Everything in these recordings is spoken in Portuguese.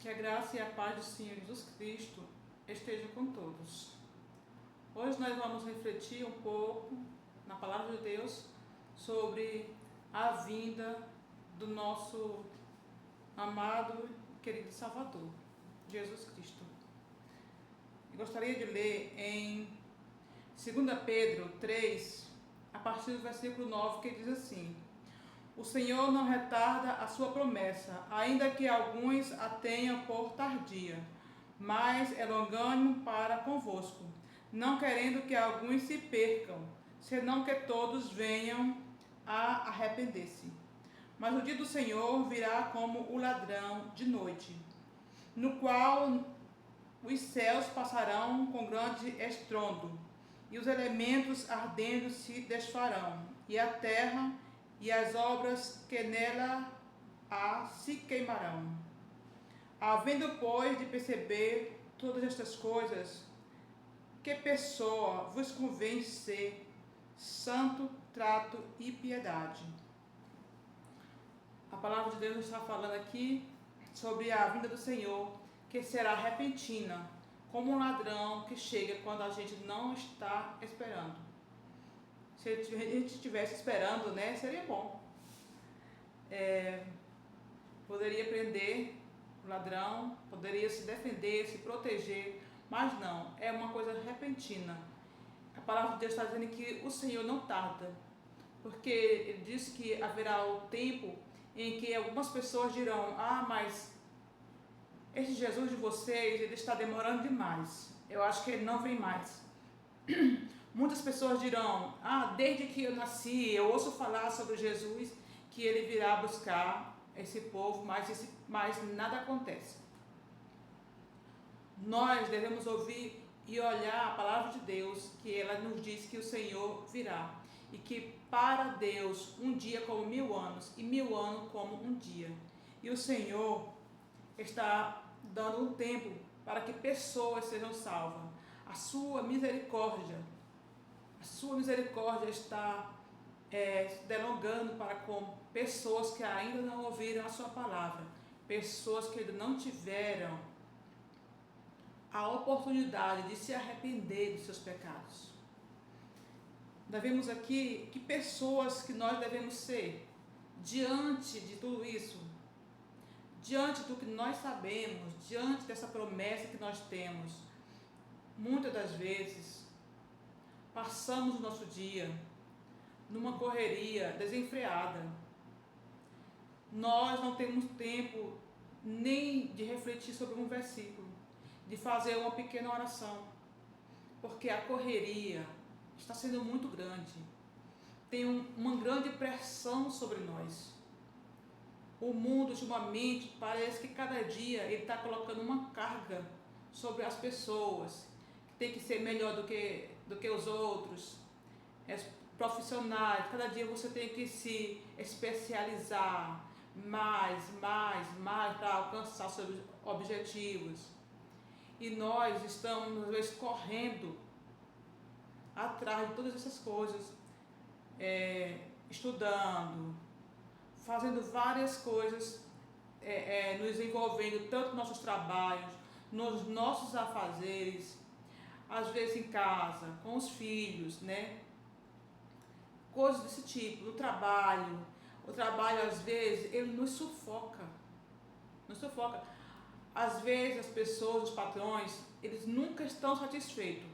Que a graça e a paz do Senhor Jesus Cristo estejam com todos. Hoje nós vamos refletir um pouco na Palavra de Deus sobre a vinda do nosso amado e querido Salvador, Jesus Cristo. Eu gostaria de ler em 2 Pedro 3, a partir do versículo 9, que diz assim: O Senhor não retarda a sua promessa, ainda que alguns a tenham por tardia, mas é longânimo para convosco, não querendo que alguns se percam, senão que todos venham a arrepender-se. Mas o dia do Senhor virá como o ladrão de noite, no qual os céus passarão com grande estrondo, e os elementos ardendo se desfarão, e a terra e as obras que nela há se queimarão. Havendo, pois, de perceber todas estas coisas, que pessoa vos convém ser santo, trato e piedade. A palavra de Deus está falando aqui sobre a vinda do Senhor, que será repentina, como um ladrão que chega quando a gente não está esperando. Se a gente estivesse esperando, né, seria bom. Poderia prender o ladrão, poderia se defender, se proteger, mas não, é uma coisa repentina. A palavra de Deus está dizendo que o Senhor não tarda, porque Ele disse que haverá o tempo em que algumas pessoas dirão: mas esse Jesus de vocês, ele está demorando demais, eu acho que ele não vem mais. Muitas pessoas dirão: desde que eu nasci, eu ouço falar sobre Jesus, que ele virá buscar esse povo, mas nada acontece. Nós devemos ouvir e olhar a palavra de Deus, que ela nos diz que o Senhor virá, e que para Deus um dia como 1000 anos, e 1000 anos como um dia. E o Senhor está dando um tempo para que pessoas sejam salvas. A sua misericórdia está delongando para com pessoas que ainda não ouviram a sua palavra, pessoas que ainda não tiveram a oportunidade de se arrepender dos seus pecados. Nós vemos aqui que pessoas que nós devemos ser diante de tudo isso, diante do que nós sabemos, diante dessa promessa que nós temos. Muitas das vezes passamos o nosso dia numa correria desenfreada. Nós não temos tempo nem de refletir sobre um versículo, de fazer uma pequena oração, porque a correria está sendo muito grande. Tem uma grande pressão sobre nós. O mundo, ultimamente, parece que cada dia ele está colocando uma carga sobre as pessoas, que tem que ser melhor do que os outros, profissionais. Cada dia você tem que se especializar mais para alcançar seus objetivos. E nós estamos, às vezes, correndo atrás de todas essas coisas, estudando, fazendo várias coisas, nos envolvendo tanto nos nossos trabalhos, nos nossos afazeres, às vezes em casa, com os filhos, né? Coisas desse tipo, no trabalho. O trabalho, às vezes, ele nos sufoca. Às vezes, as pessoas, os patrões, eles nunca estão satisfeitos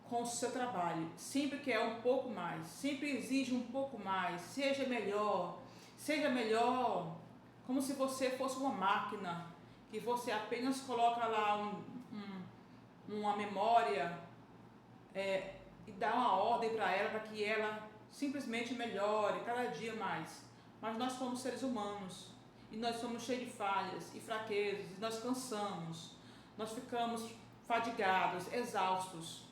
com o seu trabalho. Sempre quer um pouco mais, sempre exige um pouco mais. Seja melhor, como se você fosse uma máquina, que você apenas coloca lá uma memória e dá uma ordem para ela, para que ela simplesmente melhore cada dia mais. Mas nós somos seres humanos, e nós somos cheios de falhas e fraquezas, e nós cansamos, nós ficamos fadigados, exaustos.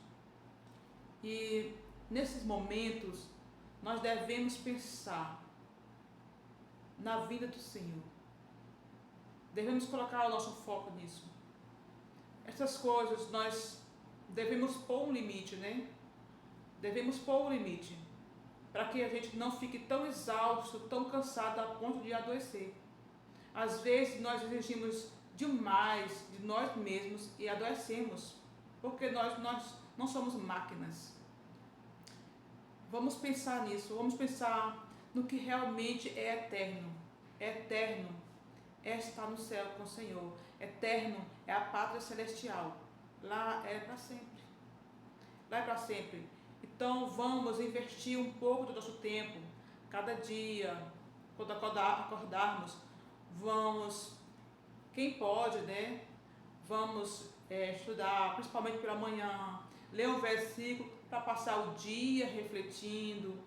E nesses momentos nós devemos pensar na vida do Senhor. Devemos colocar o nosso foco nisso. Essas coisas nós devemos pôr um limite, né? Devemos pôr um limite, para que a gente não fique tão exausto, tão cansado a ponto de adoecer. Às vezes nós exigimos demais de nós mesmos e adoecemos, porque nós não somos máquinas. Vamos pensar nisso, vamos pensar no que realmente é eterno. Eterno é estar no céu com o Senhor. Eterno é a pátria celestial. Lá é para sempre. Lá é para sempre. Então vamos investir um pouco do nosso tempo, cada dia, quando acordarmos, vamos, quem pode, né? Vamos estudar, principalmente pela manhã, ler um versículo para passar o dia refletindo.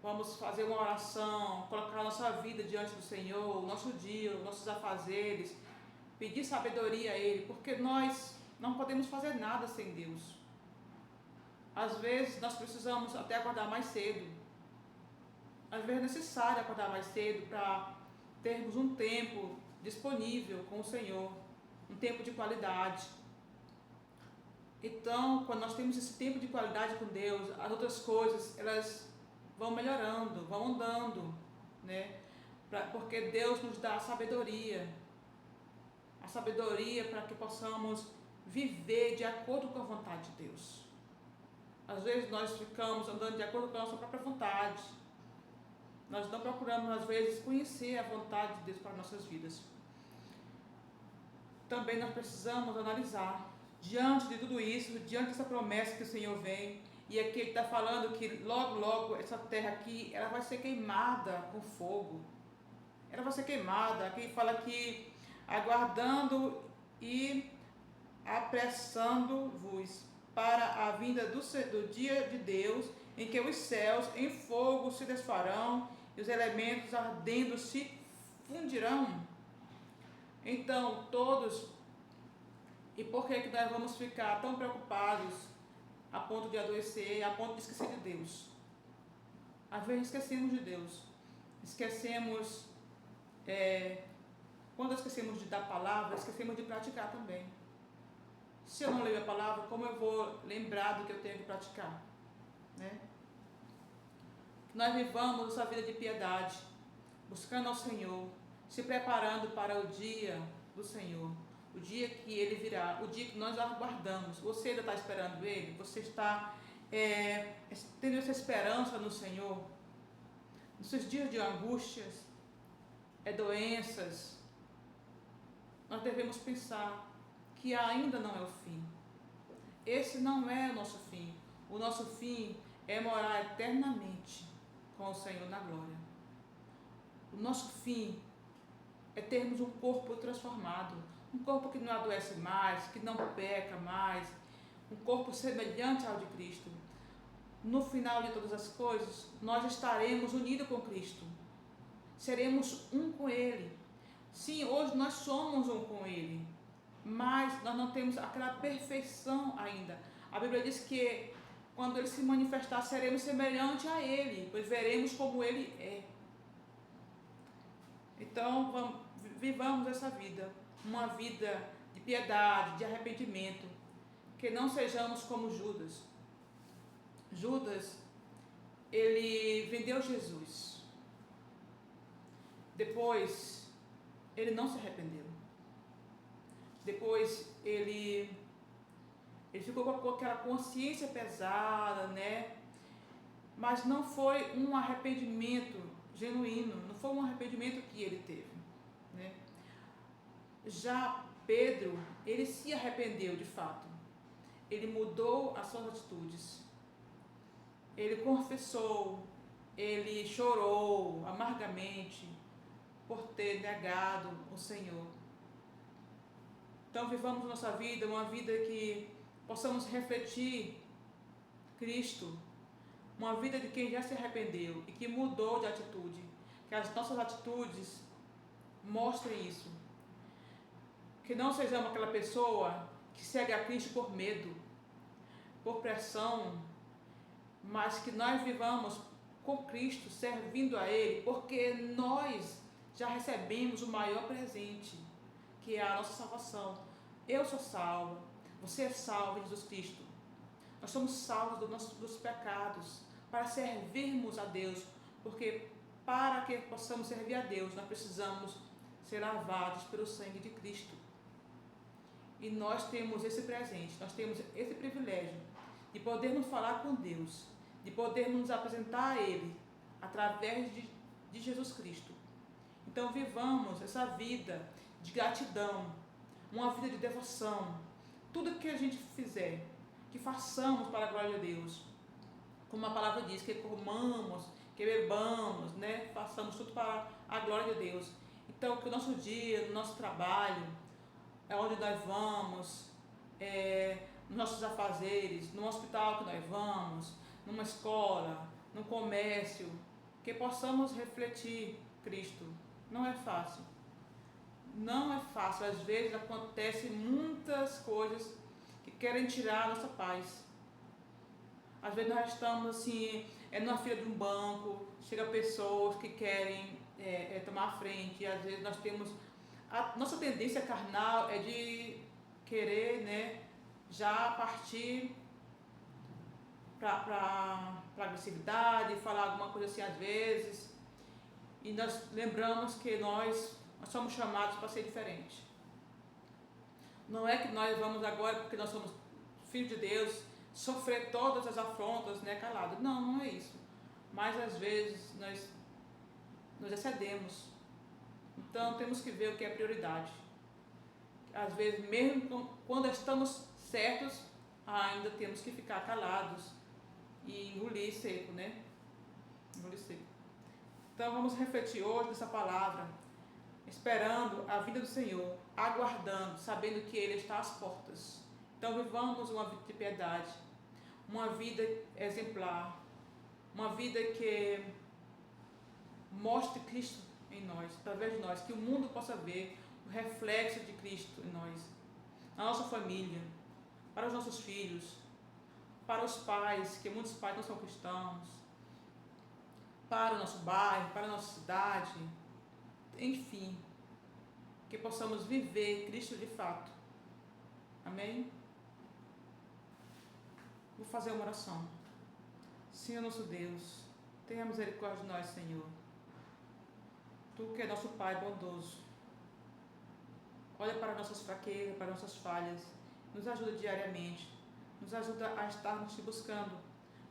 Vamos fazer uma oração, colocar a nossa vida diante do Senhor, o nosso dia, os nossos afazeres, pedir sabedoria a Ele, porque nós não podemos fazer nada sem Deus. Às vezes nós precisamos até acordar mais cedo. Às vezes é necessário acordar mais cedo para termos um tempo disponível com o Senhor, um tempo de qualidade. Então, quando nós temos esse tempo de qualidade com Deus, as outras coisas, elas vão melhorando, vão andando, né? Porque Deus nos dá a sabedoria para que possamos viver de acordo com a vontade de Deus. Às vezes nós ficamos andando de acordo com a nossa própria vontade. Nós não procuramos, às vezes, conhecer a vontade de Deus para nossas vidas. Também nós precisamos analisar, diante de tudo isso, diante dessa promessa que o Senhor vem, e aqui ele está falando que logo, logo, essa terra aqui, ela vai ser queimada com fogo. Ela vai ser queimada. Aqui fala que aguardando e apressando-vos para a vinda do dia de Deus, em que os céus em fogo se desfarão e os elementos ardendo se fundirão. Então, todos, e por que nós vamos ficar tão preocupados a ponto de adoecer, a ponto de esquecer de Deus? Às vezes esquecemos de Deus, esquecemos, quando esquecemos da palavra, esquecemos de praticar também. Se eu não leio a palavra, como eu vou lembrar do que eu tenho que praticar? Né? Que nós vivamos essa vida de piedade, buscando ao Senhor, se preparando para o dia do Senhor, o dia que Ele virá, o dia que nós aguardamos. Você ainda está esperando Ele? Você está tendo essa esperança no Senhor? Nos seus dias de angústias, doenças, nós devemos pensar que ainda não é o fim. Esse não é o nosso fim. O nosso fim é morar eternamente com o Senhor na glória. O nosso fim é termos um corpo transformado, um corpo que não adoece mais, que não peca mais, um corpo semelhante ao de Cristo. No final de todas as coisas, nós estaremos unidos com Cristo. Seremos um com Ele. Sim, hoje nós somos um com Ele, mas nós não temos aquela perfeição ainda. A Bíblia diz que quando Ele se manifestar, seremos semelhantes a Ele, pois veremos como Ele é. Então, vivamos essa vida, uma vida de piedade, de arrependimento, que não sejamos como Judas. Judas, ele vendeu Jesus. Depois, ele não se arrependeu. Depois, ele ficou com aquela consciência pesada, né? Mas não foi um arrependimento genuíno, não foi um arrependimento que ele teve, né? Já Pedro, ele se arrependeu de fato. Ele mudou as suas atitudes. Ele confessou, ele chorou amargamente por ter negado o Senhor. Então vivamos nossa vida, uma vida que possamos refletir Cristo, uma vida de quem já se arrependeu e que mudou de atitude, que as nossas atitudes mostrem isso, que não sejamos aquela pessoa que segue a Cristo por medo, por pressão, mas que nós vivamos com Cristo, servindo a Ele, porque nós já recebemos o maior presente, que é a nossa salvação. Eu sou salvo, você é salvo em Jesus Cristo. Nós somos salvos dos pecados, para servirmos a Deus, porque para que possamos servir a Deus, nós precisamos ser lavados pelo sangue de Cristo. E nós temos esse presente, nós temos esse privilégio de podermos falar com Deus, de podermos nos apresentar a Ele através de Jesus Cristo. Então vivamos essa vida de gratidão, uma vida de devoção. Tudo que a gente fizer, que façamos para a glória de Deus. Como a palavra diz, que comamos, que bebamos, né? Façamos tudo para a glória de Deus. Então que o nosso dia, no nosso trabalho, onde nós vamos, nos nossos afazeres, no hospital que nós vamos, numa escola, no comércio, que possamos refletir Cristo. Não é fácil. Não é fácil. Às vezes acontecem muitas coisas que querem tirar a nossa paz. Às vezes nós estamos assim, numa fila de um banco, chega pessoas que querem tomar a frente, e às vezes nós temos... A nossa tendência carnal é de querer, né, já partir para agressividade, falar alguma coisa assim às vezes, e nós lembramos que nós somos chamados para ser diferentes. Não é que nós vamos agora, porque nós somos filhos de Deus, sofrer todas as afrontas, né, calado. Não, não é isso. Mas às vezes nós excedemos. Então temos que ver o que é prioridade. Às vezes, mesmo quando estamos certos, ainda temos que ficar calados e engolir seco, né? Engolir seco. Então vamos refletir hoje nessa palavra, esperando a vinda do Senhor, aguardando, sabendo que Ele está às portas. Então vivamos uma vida de piedade, uma vida exemplar, uma vida que mostre Cristo em nós, através de nós, que o mundo possa ver o reflexo de Cristo em nós, na nossa família, para os nossos filhos, para os pais, que muitos pais não são cristãos, para o nosso bairro, para a nossa cidade, enfim, que possamos viver Cristo de fato. Amém? Vou fazer uma oração. Senhor nosso Deus, tenha misericórdia de nós, Senhor. Tu que é nosso Pai bondoso, olha para nossas fraquezas, para nossas falhas, nos ajuda diariamente, nos ajuda a estarmos te buscando,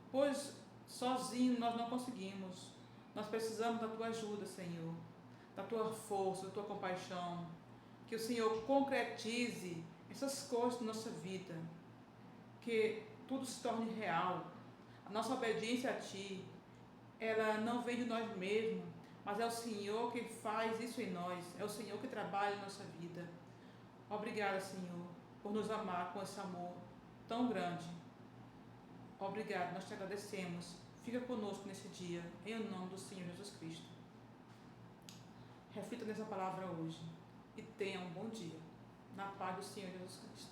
pois sozinho nós não conseguimos, nós precisamos da Tua ajuda, Senhor, da Tua força, da Tua compaixão, que o Senhor concretize essas coisas na nossa vida, que tudo se torne real, a nossa obediência a Ti, ela não vem de nós mesmos, mas é o Senhor que faz isso em nós, é o Senhor que trabalha em nossa vida. Obrigada, Senhor, por nos amar com esse amor tão grande. Obrigado, nós te agradecemos. Fica conosco nesse dia, em nome do Senhor Jesus Cristo. Reflita nessa palavra hoje e tenha um bom dia, na paz do Senhor Jesus Cristo.